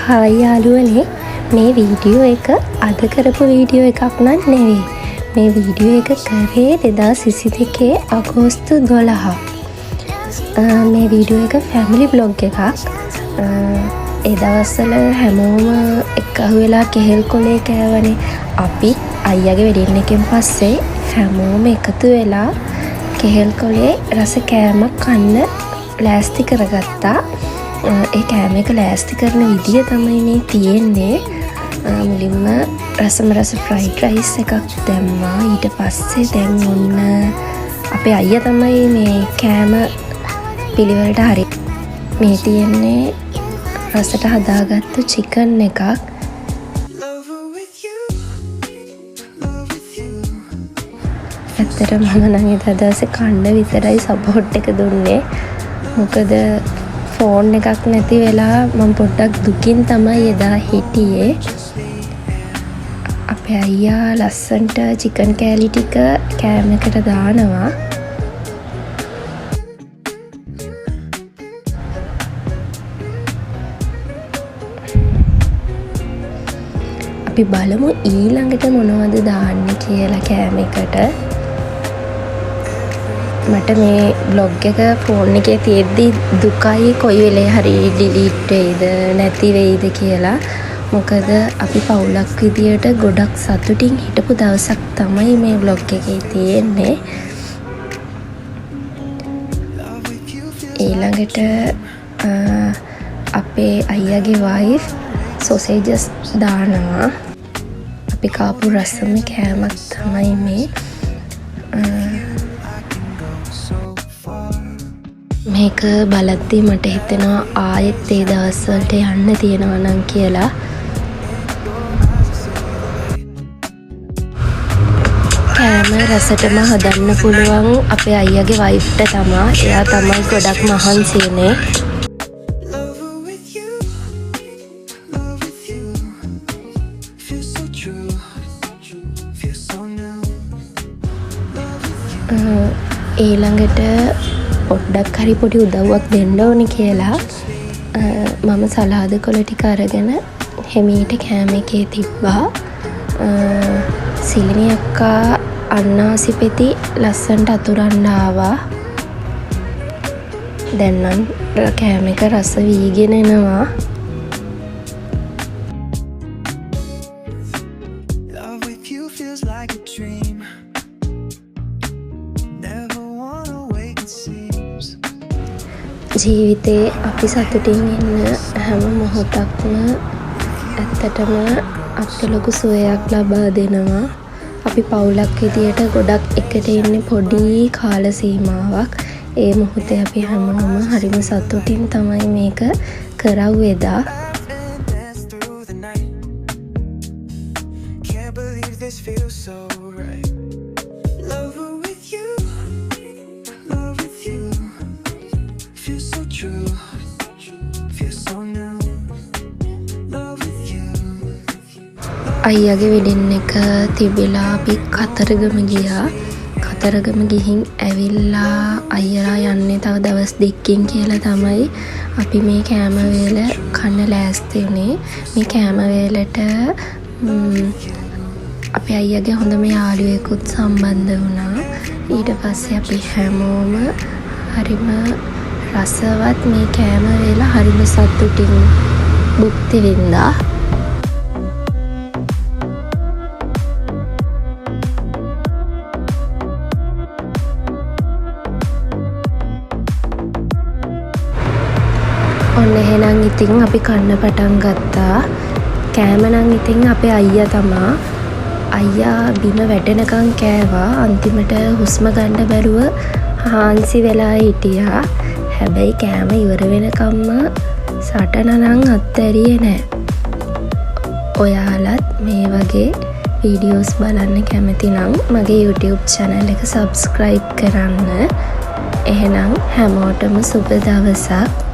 Hi යාළුවනේ, මේ video එක අද කරපු වීඩියෝ එකක් නම් නෙවෙයි. මේ වීඩියෝ එක කරේ 2022 අගෝස්තු 12. මේ වීඩියෝ එක ෆැමිලි බ්ලොග් එකක්. ඒ දවස්වල හැමෝම එකහු වෙලා කෙහෙල් කොලේ කෑවනේ. අපි අයියාගේ වෙඩින් එකෙන් පස්සේ හැමෝම එකතු වෙලා කෙහෙල් කොලේ රස කෑමක් කන්න ලෑස්ති කරගත්තා. ඒ කෑම එක ලෑස්ති කරන විදිය තමයි මේ තියෙන්නේ. මුලින්ම රස ෆ්‍රයිඩ් රයිස් එකක් දැම්මා. ඊට පස්සේ දැන් ඔන්න අපේ අයියා තමයි මේ කෑම පිළිවෙලට හරි. මේ තියෙන්නේ රසට හදාගත්තු චිකන් එකක්. ඇත්තට මම නම් ඒ දවසේ කන්න විතරයි සපෝට් එක දුන්නේ. මොකද ෆෝන් එකක් නැති වෙලා මම පොඩ්ඩක් දුකින් තමයි එදා හිටියේ. අපේ අයියා ලස්සන්ට චිකන් කෑලි ටික කෑම එකට දානවා. අපි බලමු ඊළඟට මොනවද දාන්න කියලා කෑම එකට. මට මේ බ්ලොග් එක ෆෝන් එකේ තියෙද්දි දුකයි කොයි වෙලේ හරි ඩිලීට් වෙයිද නැති වෙයිද කියලා. මොකද අපි පවුලක් විදියට ගොඩක් සතුටින් හිටපු දවසක් තමයි මේ බ්ලොග් එකේ තියෙන්නේ. ඊළඟට අපේ අයියාගේ වයිෆ් සොසේජස් දානවා. අපි කාපු රසම කෑමක් තමයි මේ. මේක බලද්දී මට හිතෙනවා ආයෙත් ඒ දවස්වලට යන්න තියෙනවා නම් කියලා. කෑම රසටම හදන්න පුළුවන් අපේ අයියාගේ වයිෆ්ට තමයි. එයා තමයි ගොඩක් මහන්සියනේ. ඊළඟට පොඩ්ඩක් හරි පොඩි උදව්වක් දෙන්න ඕනි කියලා මම සලාද කොළ ටික අරගෙන හෙමීට කෑම එකේ තිබ්බා. සිලිනි අක්කා අන්නාසි පෙති ලස්සන්ට අතුරන්න ආවා. දැන් නම් කෑම එක රස වීගෙන එනවා. ජීවිතේ අපි සතුටින් ඉන්න හැම මොහොතක්ම ඇත්තටම අපිට ලොකු සුවයක් ලබා දෙනවා. අපි පවුලක් විදියට ගොඩක් එකට ඉන්නේ පොඩි කාල සීමාවක්. ඒ මොහොතේ අපි හැමෝම හරිම සතුටින් තමයි මේක කරවු එදා. අයියාගේ වෙඩින් එක තිබිලා අපි කතරගම ගියා. කතරගම ගිහින් ඇවිල්ලා අයියලා යන්නේ තව දවස් දෙකකින් කියලා තමයි අපි මේ කෑම වේල කන්න ලෑස්ති වුණේ. මේ කෑම වේලට අපේ අයියාගේ හොඳම යාළුවෙකුත් සම්බන්ධ වුණා. ඊට පස්සේ අපි හැමෝම හරිම රසවත් මේ කෑම වේල හරිම සතුටින් භුක්ති විඳා. ඔන්න එහෙනම් ඉතින් අපි කන්න පටන් ගත්තා. කෑම නම් ඉතින් අපේ අයියා තමා. අයියා බිම වැටෙනකන් කෑවා. අන්තිමට හුස්ම ගන්න බැරුව හාන්සි වෙලා හිටියා. හැබැයි කෑම ඉවර වෙනකම්ම සටන නම් අත්හැරියේ නෑ. ඔයාලත් මේ වගේ වීඩියෝස් බලන්න කැමති නම් මගේ YouTube channel එක subscribe කරන්න. එහෙනම් හැමෝටම සුබ දවසක්.